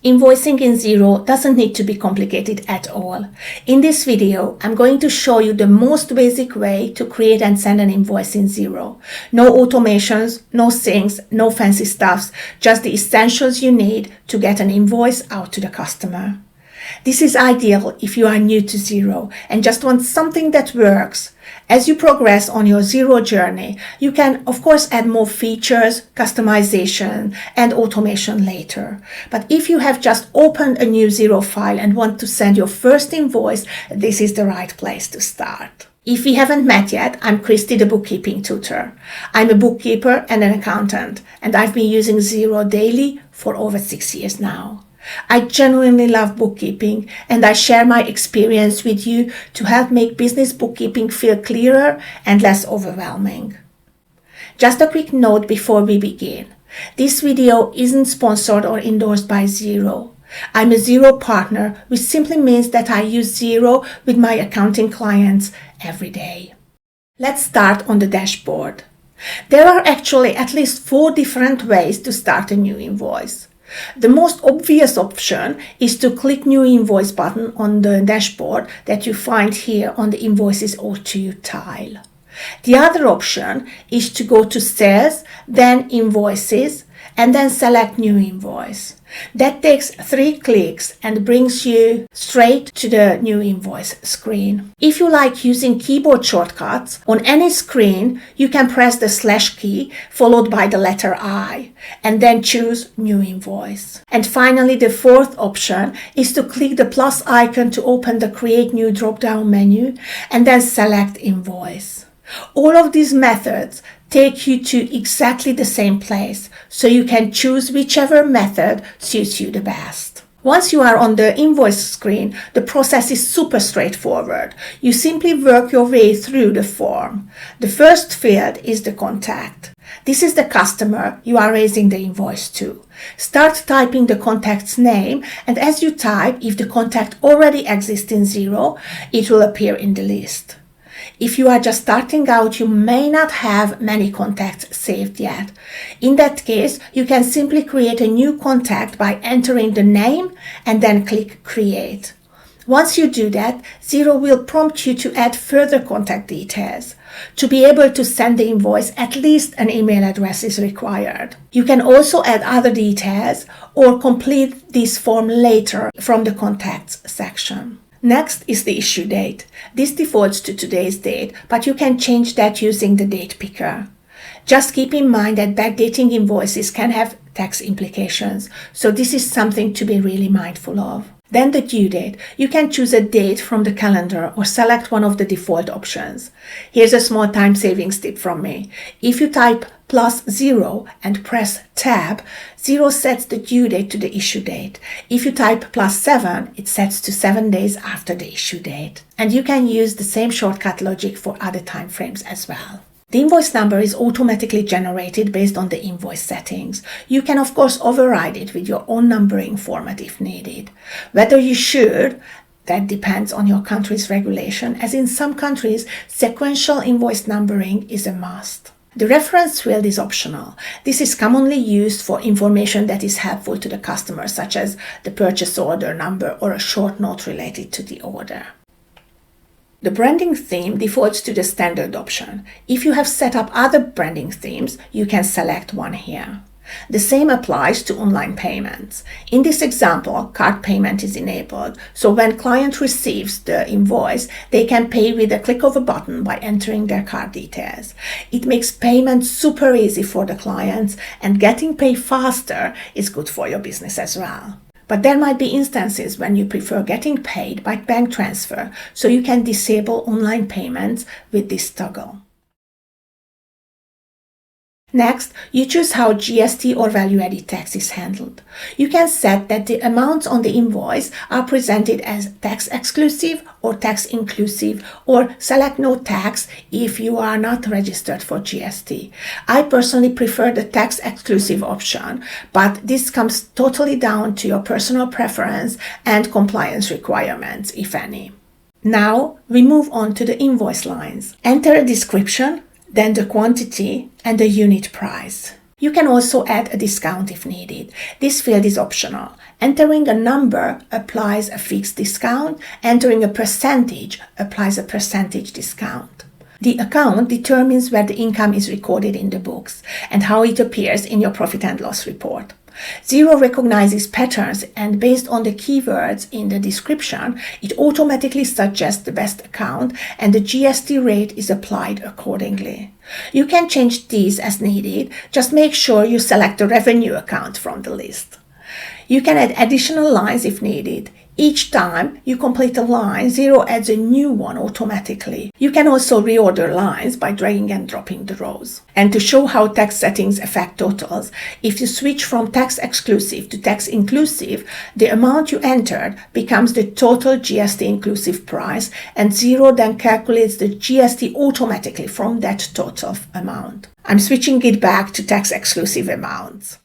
Invoicing in Xero doesn't need to be complicated at all. In this video, I'm going to show you the most basic way to create and send an invoice in Xero. No automations, no syncs, no fancy stuffs, just the essentials you need to get an invoice out to the customer. This is ideal if you are new to Xero and just want something that works. As you progress on your Xero journey, you can, of course, add more features, customization, and automation later. But if you have just opened a new Xero file and want to send your first invoice, this is the right place to start. If we haven't met yet, I'm Christy, the bookkeeping tutor. I'm a bookkeeper and an accountant, and I've been using Xero daily for over 6 years now. I genuinely love bookkeeping, and I share my experience with you to help make business bookkeeping feel clearer and less overwhelming. Just a quick note before we begin. This video isn't sponsored or endorsed by Xero. I'm a Xero partner, which simply means that I use Xero with my accounting clients every day. Let's start on the dashboard. There are actually at least 4 different ways to start a new invoice. The most obvious option is to click New Invoice button on the dashboard that you find here on the Invoices or to You tile. The other option is to go to Sales, then Invoices, and then select New Invoice. That takes 3 clicks and brings you straight to the New Invoice screen. If you like using keyboard shortcuts, on any screen you can press the / key followed by the letter I and then choose New Invoice. And finally, the 4th option is to click the plus icon to open the Create New drop-down menu and then select Invoice. All of these methods take you to exactly the same place, so you can choose whichever method suits you the best. Once you are on the invoice screen, the process is super straightforward. You simply work your way through the form. The first field is the contact. This is the customer you are raising the invoice to. Start typing the contact's name, and as you type, if the contact already exists in Xero, it will appear in the list. If you are just starting out, you may not have many contacts saved yet. In that case, you can simply create a new contact by entering the name and then click Create. Once you do that, Xero will prompt you to add further contact details. To be able to send the invoice, at least an email address is required. You can also add other details or complete this form later from the Contacts section. Next is the issue date. This defaults to today's date, but you can change that using the date picker. Just keep in mind that backdating invoices can have tax implications, so this is something to be really mindful of. Then the due date. You can choose a date from the calendar or select one of the default options. Here's a small time savings tip from me. If you type +0 and press Tab, Xero sets the due date to the issue date. If you type +7, it sets to 7 days after the issue date. And you can use the same shortcut logic for other time frames as well. The invoice number is automatically generated based on the invoice settings. You can, of course, override it with your own numbering format if needed. Whether you should, that depends on your country's regulation, as in some countries, sequential invoice numbering is a must. The reference field is optional. This is commonly used for information that is helpful to the customer, such as the purchase order number or a short note related to the order. The branding theme defaults to the standard option. If you have set up other branding themes, you can select one here. The same applies to online payments. In this example, card payment is enabled, so when client receives the invoice, they can pay with a click of a button by entering their card details. It makes payment super easy for the clients, and getting paid faster is good for your business as well. But there might be instances when you prefer getting paid by bank transfer, so you can disable online payments with this toggle. Next, you choose how GST or value-added tax is handled. You can set that the amounts on the invoice are presented as tax-exclusive or tax-inclusive, or select no tax if you are not registered for GST. I personally prefer the tax-exclusive option, but this comes totally down to your personal preference and compliance requirements, if any. Now, we move on to the invoice lines. Enter a description, then the quantity and the unit price. You can also add a discount if needed. This field is optional. Entering a number applies a fixed discount. Entering a percentage applies a percentage discount. The account determines where the income is recorded in the books and how it appears in your profit and loss report. Xero recognizes patterns, and based on the keywords in the description, it automatically suggests the best account, and the GST rate is applied accordingly. You can change these as needed. Just make sure you select the revenue account from the list. You can add additional lines if needed. Each time you complete a line, Xero adds a new one automatically. You can also reorder lines by dragging and dropping the rows. And to show how tax settings affect totals, if you switch from tax exclusive to tax inclusive, the amount you entered becomes the total GST inclusive price, and Xero then calculates the GST automatically from that total amount. I'm switching it back to tax exclusive amounts.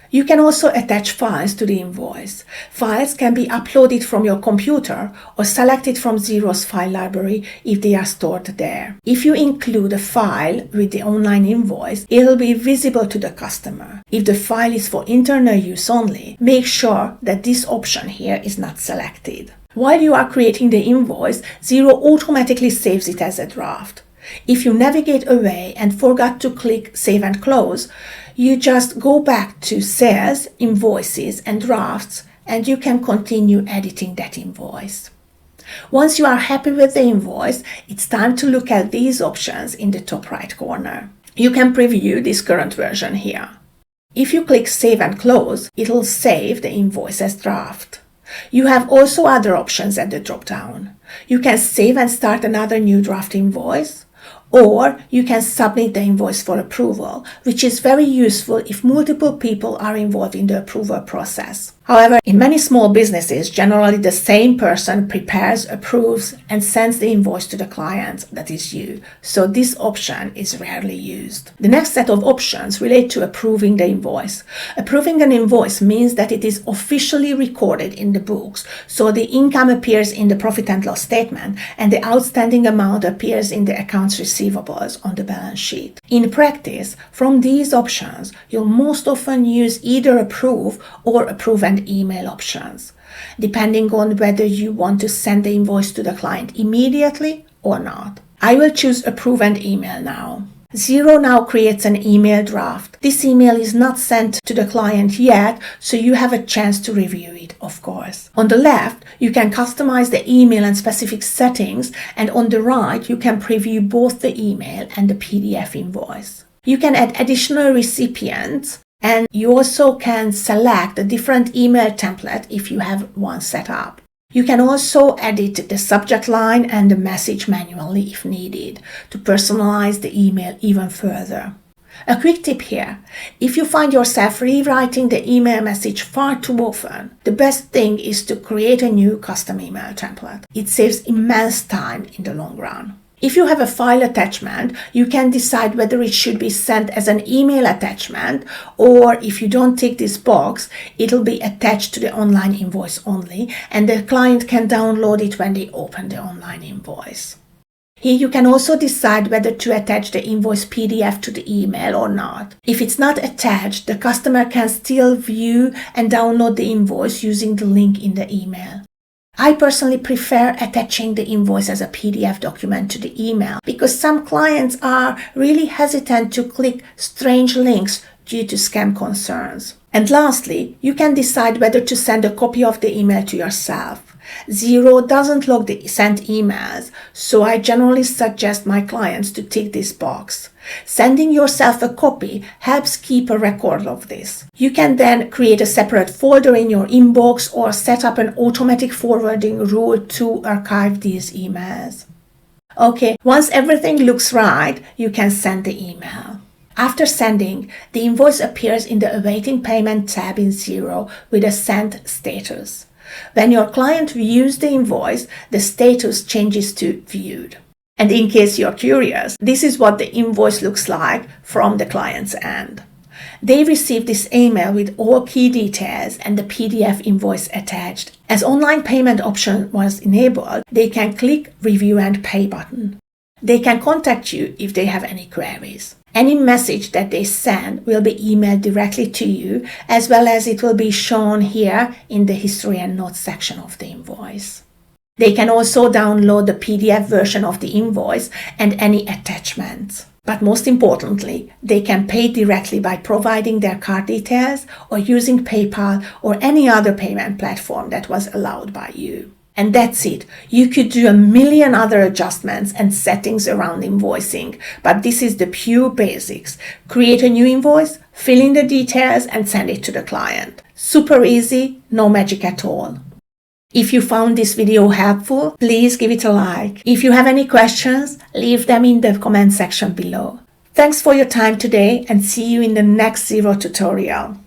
You can also attach files to the invoice. Files can be uploaded from your computer or selected from Xero's file library if they are stored there. If you include a file with the online invoice, it will be visible to the customer. If the file is for internal use only, make sure that this option here is not selected. While you are creating the invoice, Xero automatically saves it as a draft. If you navigate away and forgot to click Save and Close, you just go back to Sales, Invoices and Drafts, and you can continue editing that invoice. Once you are happy with the invoice, it's time to look at these options in the top right corner. You can preview this current version here. If you click Save and Close, it'll save the invoice as draft. You have also other options at the drop-down. You can save and start another new draft invoice, or you can submit the invoice for approval, which is very useful if multiple people are involved in the approval process. However, in many small businesses, generally the same person prepares, approves, and sends the invoice to the client, that is you, so this option is rarely used. The next set of options relate to approving the invoice. Approving an invoice means that it is officially recorded in the books, so the income appears in the profit and loss statement, and the outstanding amount appears in the accounts receivables on the balance sheet. In practice, from these options, you'll most often use either approve or approve and email options, depending on whether you want to send the invoice to the client immediately or not. I will choose approve and email now. Xero now creates an email draft. This email is not sent to the client yet, so you have a chance to review it, of course. On the left, you can customize the email and specific settings, and on the right, you can preview both the email and the PDF invoice. You can add additional recipients, and you also can select a different email template if you have one set up. You can also edit the subject line and the message manually if needed to personalize the email even further. A quick tip here: if you find yourself rewriting the email message far too often, the best thing is to create a new custom email template. It saves immense time in the long run. If you have a file attachment, you can decide whether it should be sent as an email attachment, or if you don't tick this box, it'll be attached to the online invoice only, and the client can download it when they open the online invoice. Here you can also decide whether to attach the invoice PDF to the email or not. If it's not attached, the customer can still view and download the invoice using the link in the email. I personally prefer attaching the invoice as a PDF document to the email because some clients are really hesitant to click strange links due to scam concerns. And lastly, you can decide whether to send a copy of the email to yourself. Xero doesn't log the sent emails, so I generally suggest my clients to tick this box. Sending yourself a copy helps keep a record of this. You can then create a separate folder in your inbox or set up an automatic forwarding rule to archive these emails. Okay, once everything looks right, you can send the email. After sending, the invoice appears in the Awaiting Payment tab in Xero with a sent status. When your client views the invoice, the status changes to viewed. And in case you're curious, this is what the invoice looks like from the client's end. They receive this email with all key details and the PDF invoice attached. As online payment option was enabled, they can click Review and Pay button. They can contact you if they have any queries. Any message that they send will be emailed directly to you, as well as it will be shown here in the history and notes section of the invoice. They can also download the PDF version of the invoice and any attachments. But most importantly, they can pay directly by providing their card details or using PayPal or any other payment platform that was allowed by you. And that's it. You could do a million other adjustments and settings around invoicing, but this is the pure basics. Create a new invoice, fill in the details, and send it to the client. Super easy, no magic at all. If you found this video helpful, please give it a like. If you have any questions, leave them in the comment section below. Thanks for your time today and see you in the next Xero tutorial.